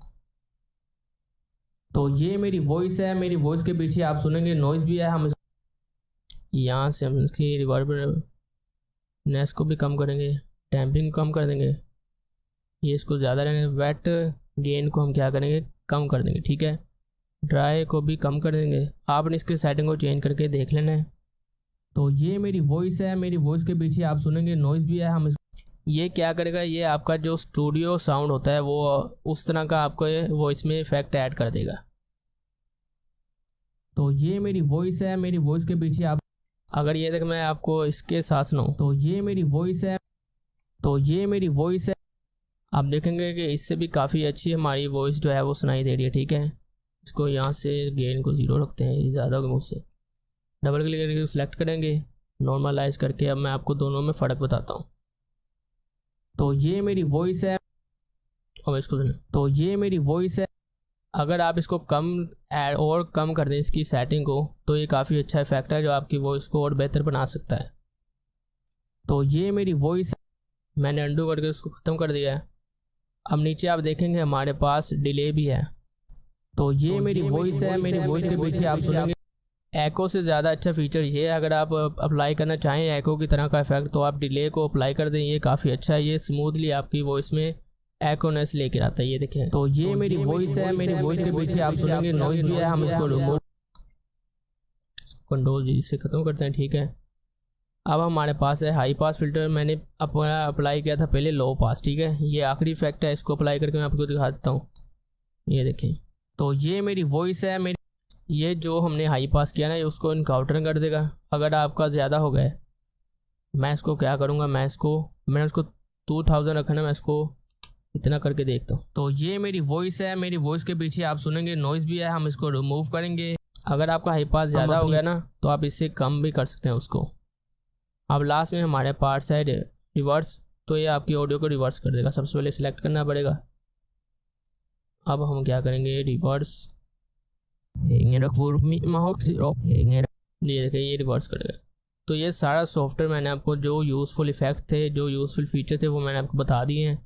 तो ये मेरी वॉइस है, मेरी वॉइस के पीछे आप सुनेंगे नॉइज भी है। हम यहाँ से हम इसकी रिवर्बनेस को भी कम करेंगे, टैम्पिंग कम कर देंगे, ये इसको ज़्यादा रहेंगे। वेट गेन को हम क्या करेंगे, कम कर देंगे। ठीक है, ड्राई को भी कम कर देंगे। आपने इसकी सेटिंग को चेंज करके देख लेना है। तो ये मेरी वॉइस है, मेरी वॉइस के पीछे आप सुनेंगे नॉइज भी है। हम ये क्या करेगा, ये आपका जो स्टूडियो साउंड होता है वो उस तरह का आपको वॉइस में इफेक्ट ऐड कर देगा। तो ये मेरी वॉइस है, मेरी वॉइस के पीछे आप, अगर ये देख मैं आपको इसके साथ सुनाऊं तो ये मेरी वॉइस है, तो ये मेरी वॉइस है। आप देखेंगे कि इससे भी काफ़ी अच्छी हमारी वॉइस जो है वो सुनाई दे रही है। ठीक है, इसको यहाँ से गेन को 0 रखते हैं, ज़्यादा होगा मुझसे। डबल क्लिक करके सिलेक्ट करेंगे, नॉर्मलाइज करके। अब मैं आपको दोनों में फ़र्क बताता हूँ। तो ये मेरी वॉइस है, और इसको सुनो, तो ये मेरी वॉइस है। अगर आप इसको कम और कम कर दें इसकी सेटिंग को तो ये काफ़ी अच्छा इफेक्ट है जो आपकी वॉइस को और बेहतर बना सकता है। तो ये मेरी वॉइस, मैंने अंडू करके उसको ख़त्म कर दिया है। अब नीचे आप देखेंगे हमारे पास डिले भी है। तो ये मेरी वॉइस है, मेरी वॉइस के पीछे आप सुनेंगे एको से ज़्यादा अच्छा फीचर ये है। अगर आप अप्लाई करना चाहें एको की तरह का इफेक्ट तो आप डिले को अप्लाई कर दें, ये काफ़ी अच्छा है। ये स्मूथली आपकी वॉइस में एकोनेस लेकर आता है। ये देखें, तो ये मेरी वॉइस है, मेरी वॉइस के पीछे आप सुनेंगे नॉइज भी है। हम इसको रिमूव कंट्रोल जी से ख़त्म करते हैं। ठीक है, अब हमारे पास है हाई पास फिल्टर। मैंने अपना अप्लाई किया था पहले लो पास। ठीक है, ये आखिरी इफेक्ट है, इसको अप्लाई करके मैं आपको दिखा देता हूँ। ये देखें, तो ये मेरी वॉइस है, मेरी ये जो हमने हाई पास किया ना, ये उसको इनकाउंटर कर देगा। अगर आपका ज़्यादा हो गया, मैं इसको क्या करूँगा, मैंने उसको 2000 रखा ना, मैं इसको इतना करके देखता हूँ। तो ये मेरी वॉइस है, मेरी वॉइस के पीछे आप सुनेंगे नॉइज भी है। हम इसको रिमूव करेंगे। अगर आपका हाई पास ज़्यादा हो गया ना तो आप इससे कम भी कर सकते हैं उसको। अब लास्ट में हमारे पार्ट है रिवर्स, तो ये आपकी ऑडियो को रिवर्स कर देगा। सबसे पहले सिलेक्ट करना पड़ेगा। अब हम क्या करेंगे, रिवर्स, ये देखिए ये रिवर्स करेगा। तो ये सारा सॉफ्टवेयर मैंने आपको जो यूज़फुल इफेक्ट थे, जो यूज़फुल फीचर थे वो मैंने आपको बता दिए हैं।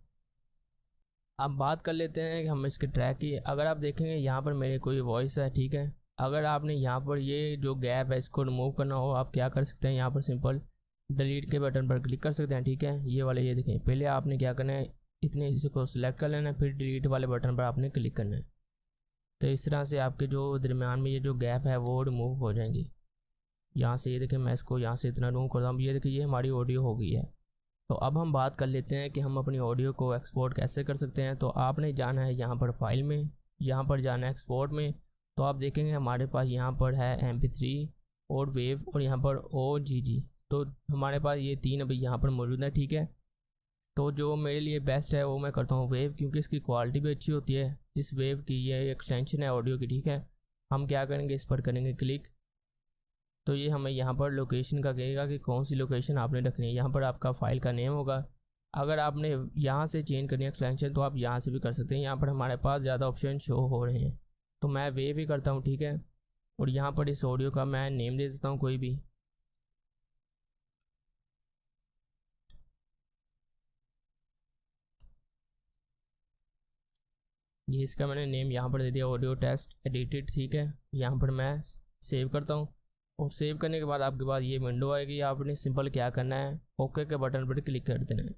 अब बात कर लेते हैं कि हम इसके ट्रैक की। अगर आप देखेंगे यहाँ पर मेरे कोई वॉइस है। ठीक है, अगर आपने यहाँ पर ये जो गैप है इसको रिमूव करना हो, आप क्या कर सकते हैं, यहाँ पर सिंपल डिलीट के बटन पर क्लिक कर सकते हैं, ठीक है। ये वाले ये देखें, पहले आपने क्या करना है, इतने हिस्से को सिलेक्ट कर लेना है, फिर डिलीट वाले बटन पर आपने क्लिक करना है। तो इस तरह से आपके जो दरमियान में ये जो गैप है वो रिमूव हो जाएंगे। यहाँ से ये देखें, मैं इसको यहाँ से इतना रिमूव करता हूँ, ये देखिए ये हमारी ऑडियो हो गई है। तो अब हम बात कर लेते हैं कि हम अपनी ऑडियो को एक्सपोर्ट कैसे कर सकते हैं। तो आपने जाना है यहाँ पर फाइल में, यहाँ पर जाना है एक्सपोर्ट में। तो आप देखेंगे हमारे पास यहाँ पर है MP3 और वेव और यहाँ पर OGG। तो हमारे पास ये तीन अभी यहाँ पर मौजूद है, ठीक है। तो जो मेरे लिए बेस्ट है वो मैं करता हूँ वेव, क्योंकि इसकी क्वालिटी भी अच्छी होती है। इस वेव की ये एक्सटेंशन है ऑडियो की, ठीक है। हम क्या करेंगे, इस पर करेंगे क्लिक। तो ये हमें यहाँ पर लोकेशन का कहेगा कि कौन सी लोकेशन आपने रखनी है। यहाँ पर आपका फ़ाइल का नेम होगा। अगर आपने यहाँ से चेंज करनी है एक्सटेंशन तो आप यहाँ से भी कर सकते हैं। यहाँ पर हमारे पास ज़्यादा ऑप्शन शो हो रहे हैं, तो मैं वेव ही करता हूँ, ठीक है। और यहाँ पर इस ऑडियो का मैं नेम दे देता हूँ कोई भी। ये इसका मैंने नेम यहाँ पर दे दिया, ऑडियो टेस्ट एडिटेड, ठीक है। यहाँ पर मैं सेव करता हूँ और सेव करने के बाद आपके पास ये विंडो आएगी। आपने सिंपल क्या करना है, ओके के बटन पर क्लिक कर देना है,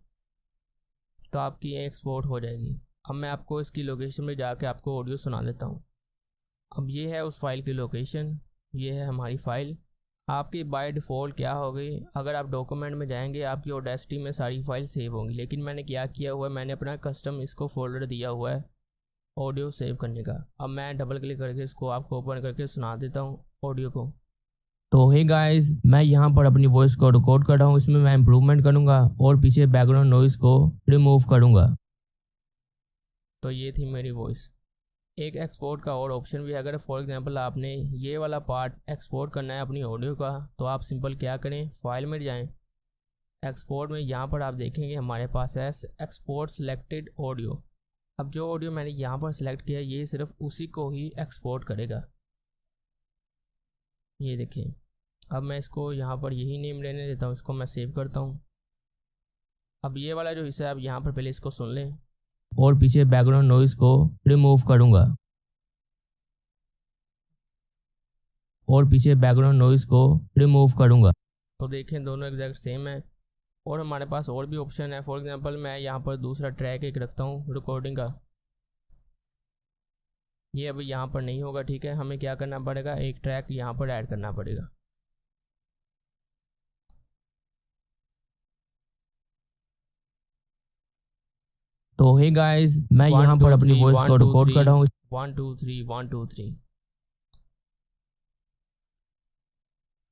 तो आपकी ये एक्सपोर्ट हो जाएगी। अब मैं आपको इसकी लोकेशन में जाके आपको ऑडियो सुना देता हूँ। अब ये है उस फाइल की लोकेशन, ये है हमारी फ़ाइल। आपकी बाय डिफ़ॉल्ट क्या हो गई, अगर आप डॉक्यूमेंट में जाएंगे आपकी ऑडेसिटी में सारी फाइल सेव होंगी, लेकिन मैंने क्या किया हुआ है, मैंने अपना कस्टम इसको फोल्डर दिया हुआ है ऑडियो सेव करने का। अब मैं डबल क्लिक करके इसको आपको ओपन करके सुना देता हूँ ऑडियो को। तो हे गाइस, मैं यहाँ पर अपनी वॉइस को रिकॉर्ड कर रहा हूँ, इसमें मैं इम्प्रूवमेंट करूँगा और पीछे बैकग्राउंड नॉइज़ को रिमूव करूँगा। तो ये थी मेरी वॉइस। एक एक्सपोर्ट का और ऑप्शन भी है। अगर फॉर एग्जांपल आपने ये वाला पार्ट एक्सपोर्ट करना है अपनी ऑडियो का, तो आप सिंपल क्या करें, फाइल में जाएं, एक्सपोर्ट में यहाँ पर आप देखेंगे हमारे पास है एक्सपोर्ट सेलेक्टेड ऑडियो। अब जो ऑडियो मैंने यहाँ पर सिलेक्ट किया ये सिर्फ उसी को ही एक्सपोर्ट करेगा। ये देखिए, अब मैं इसको यहाँ पर यही नेम लेने देता हूँ, इसको मैं सेव करता हूँ। अब ये वाला जो हिस्सा है आप यहाँ पर पहले इसको सुन लें और पीछे बैकग्राउंड नॉइज़ को रिमूव करूँगा तो देखें दोनों एग्जैक्ट सेम है। और हमारे पास और भी ऑप्शन है। फॉर एग्जांपल मैं यहाँ पर दूसरा ट्रैक एक रखता हूँ रिकॉर्डिंग का, ये अभी यहाँ पर नहीं होगा, ठीक है। हमें क्या करना पड़ेगा, एक ट्रैक यहाँ पर ऐड करना पड़ेगा। तो हे गाइस, मैं यहाँ पर अपनी वॉइस को रिकॉर्ड कर रहा हूँ। 1 2 3 1 2 3।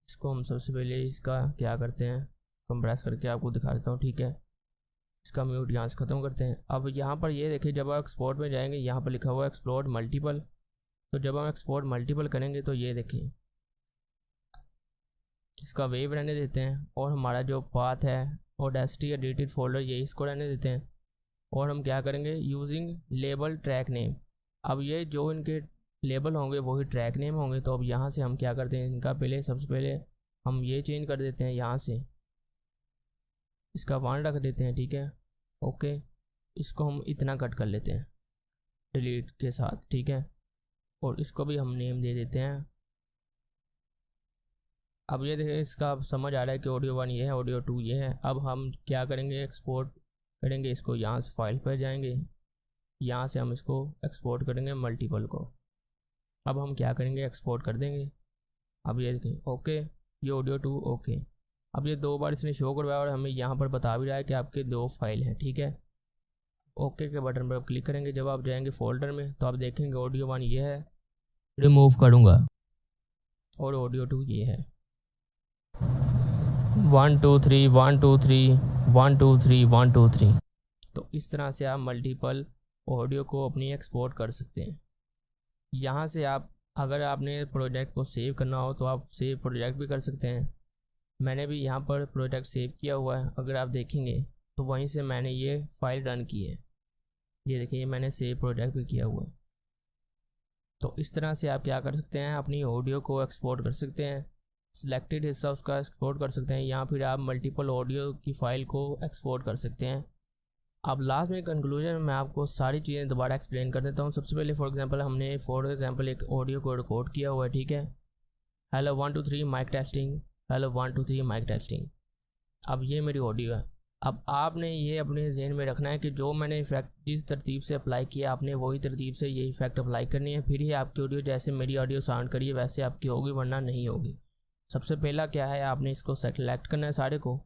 इसको हम सबसे पहले इसका क्या करते हैं, कंप्रेस करके आपको दिखा देता हूँ, ठीक है। इसका म्यूट यहाँ से ख़त्म करते हैं। अब यहाँ पर ये देखिए, जब आप एक्सपोर्ट में जाएंगे यहाँ पर लिखा हुआ है एक्सपोर्ट मल्टीपल। तो जब हम एक्सपोर्ट मल्टीपल करेंगे तो ये देखिए, इसका वेव रहने देते हैं और हमारा जो पाथ है ऑडेसिटी एडिटेड फोल्डर ये इसको रहने देते हैं। और हम क्या करेंगे, यूजिंग लेबल ट्रैक नेम। अब ये जो इनके लेबल होंगे वही ट्रैक नेम होंगे। तो अब यहाँ से हम क्या करते हैं, इनका पहले सबसे पहले हम ये चेंज कर देते हैं, यहाँ से इसका 1 रख देते हैं, ठीक है। ओके, इसको हम इतना कट कर लेते हैं डिलीट के साथ, ठीक है। और इसको भी हम नेम दे देते हैं। अब ये देखिए, इसका अब समझ आ रहा है कि ऑडियो 1 ये है, ऑडियो 2 ये है। अब हम क्या करेंगे, एक्सपोर्ट करेंगे इसको, यहाँ से फाइल पर जाएंगे, यहाँ से हम इसको एक्सपोर्ट करेंगे मल्टीपल को। अब हम क्या करेंगे, एक्सपोर्ट कर देंगे। अब ये देखिए, ओके, ये ऑडियो 2 ओके। अब ये 2 बार इसने शो करवाया और हमें यहाँ पर बता भी रहा है कि आपके 2 फाइल हैं, ठीक है। ओके के बटन पर क्लिक करेंगे। जब आप जाएंगे फोल्डर में तो आप देखेंगे ऑडियो 1 ये है, रिमूव करूँगा, और ऑडियो 2 ये है। 1 2 3 1 2 3 1 2 3 1 2 3। तो इस तरह से आप मल्टीपल ऑडियो को अपनी एक्सपोर्ट कर सकते हैं। यहाँ से आप अगर आपने प्रोजेक्ट को सेव करना हो तो आप सेव प्रोजेक्ट भी कर सकते हैं। मैंने भी यहाँ पर प्रोजेक्ट सेव किया हुआ है, अगर आप देखेंगे तो वहीं से मैंने ये फाइल रन की है। ये देखिए, मैंने सेव प्रोजेक्ट भी किया हुआ है। तो इस तरह से आप क्या कर सकते हैं, अपनी ऑडियो को एक्सपोर्ट कर सकते हैं, सिलेक्टेड हिस्सा उसका एक्सपोर्ट कर सकते हैं, या फिर आप मल्टीपल ऑडियो की फ़ाइल को एक्सपोर्ट कर सकते हैं। अब लास्ट में कंक्लूजन में मैं आपको सारी चीज़ें दोबारा एक्सप्लेन कर देता हूँ। सबसे पहले फॉर एग्जांपल एक ऑडियो को रिकॉर्ड किया हुआ है, ठीक है। Hello 1 2 3 mic testing, hello 1 2 3 mic testing. अब ये मेरी ऑडियो है। अब आपने ये अपने जहन में रखना है कि जो मैंने इफेक्ट जिस तरतीब से अप्लाई किया आपने वही तरतीब से ये इफेक्ट अप्लाई करनी है, फिर ही आपकी ऑडियो जैसे मेरी ऑडियो साउंड करिए वैसे आपकी होगी, वरना नहीं होगी। सबसे पहला क्या है, आपने इसको सेलेक्ट करना है, सारे को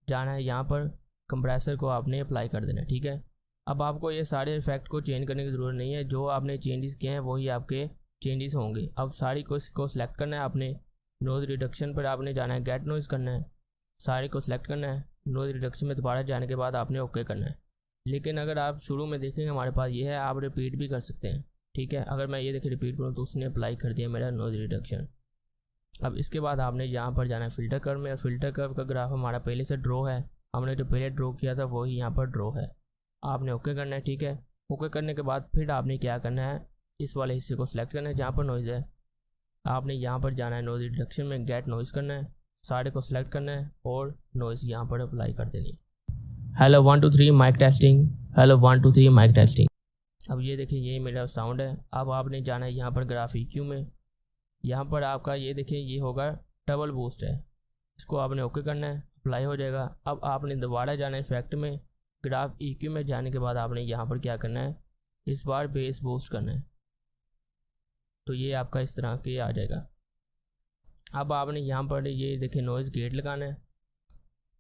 जाना है यहाँ पर, कंप्रेसर को आपने अप्लाई कर देना है। ठीक है, अब आपको ये सारे इफेक्ट को चेंज करने की ज़रूरत नहीं है, जो आपने चेंजेस किए हैं वही आपके चेंजेस होंगे। अब सारी को इसको सिलेक्ट करना है आपने, नॉइज़ रिडक्शन पर आपने जाना है, गेट नॉइज़ करना है, सारे को सिलेक्ट करना है, नॉइज़ रिडक्शन में दोबारा जाने के बाद आपने ओके करना है। लेकिन अगर आप शुरू में देखेंगे हमारे पास ये है, आप रिपीट भी कर सकते हैं। ठीक है, अगर मैं ये देखिए रिपीट करूँ तो उसने अप्लाई कर दिया मेरा नॉइज़ रिडक्शन। अब इसके बाद आपने यहाँ पर जाना है फ़िल्टर कर्व में, और फ़िल्टर कर्व का ग्राफ हमारा पहले से ड्रॉ है, हमने जो पहले ड्रॉ किया था वही यहाँ पर ड्रॉ है, आपने ओके करना है। ठीक है, ओके करने के बाद फिर आपने क्या करना है, इस वाले हिस्से को सिलेक्ट करना है जहाँ पर नॉइज़ है, आपने यहाँ पर जाना है नॉइज़ रिडक्शन में, गेट नॉइज़ करना है, सारे को सिलेक्ट करना है और नॉइज़ यहाँ पर अप्लाई कर देनी है। Hello 1 2 3 mic testing, hello 1 2 3 mic testing. अब ये देखिए ये मेरा साउंड है। अब आपने जाना है यहाँ पर ग्राफ EQ में, यहाँ पर आपका ये देखिए ये होगा डबल बूस्ट है, इसको आपने ओके करना है, अप्लाई हो जाएगा। अब आपने दोबारा जाना है इफेक्ट में, ग्राफ EQ में जाने के बाद आपने यहाँ पर क्या करना है, इस बार बेस बूस्ट करना है, तो ये आपका इस तरह के आ जाएगा। अब आपने यहाँ पर ये देखिए नॉइज़ गेट लगाना है,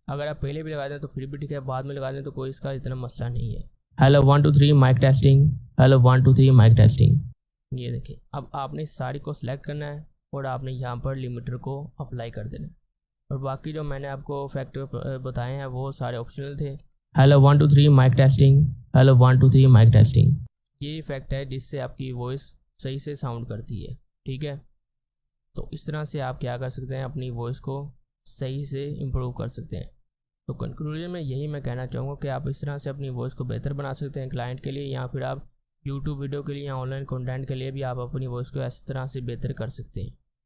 अगर आप पहले भी लगा दें तो फिर भी ठीक है, बाद में लगा दें तो कोई इसका इतना मसला नहीं है। Hello 1 2 3 mic testing, hello 1 2 3 mic testing. ये देखिए अब आपने सारी को सिलेक्ट करना है और आपने यहाँ पर लिमिटर को अप्लाई कर देना है, और बाकी जो मैंने आपको फैक्टर बताए हैं वो सारे ऑप्शनल थे। Hello 1 2 3 mic testing, hello 1 2 3 mic testing. ये इफेक्ट है जिससे आपकी वॉइस सही से साउंड करती है। ठीक है, तो इस तरह से आप क्या कर सकते हैं, अपनी वॉइस को सही से इम्प्रूव कर सकते हैं। तो कंक्लूजन में यही मैं कहना चाहूँगा कि आप इस तरह से अपनी वॉइस को बेहतर बना सकते हैं क्लाइंट के लिए, या फिर आप यूट्यूब वीडियो के लिए या ऑनलाइन कंटेंट के लिए भी आप अपनी वॉइस को इस तरह से बेहतर कर सकते हैं।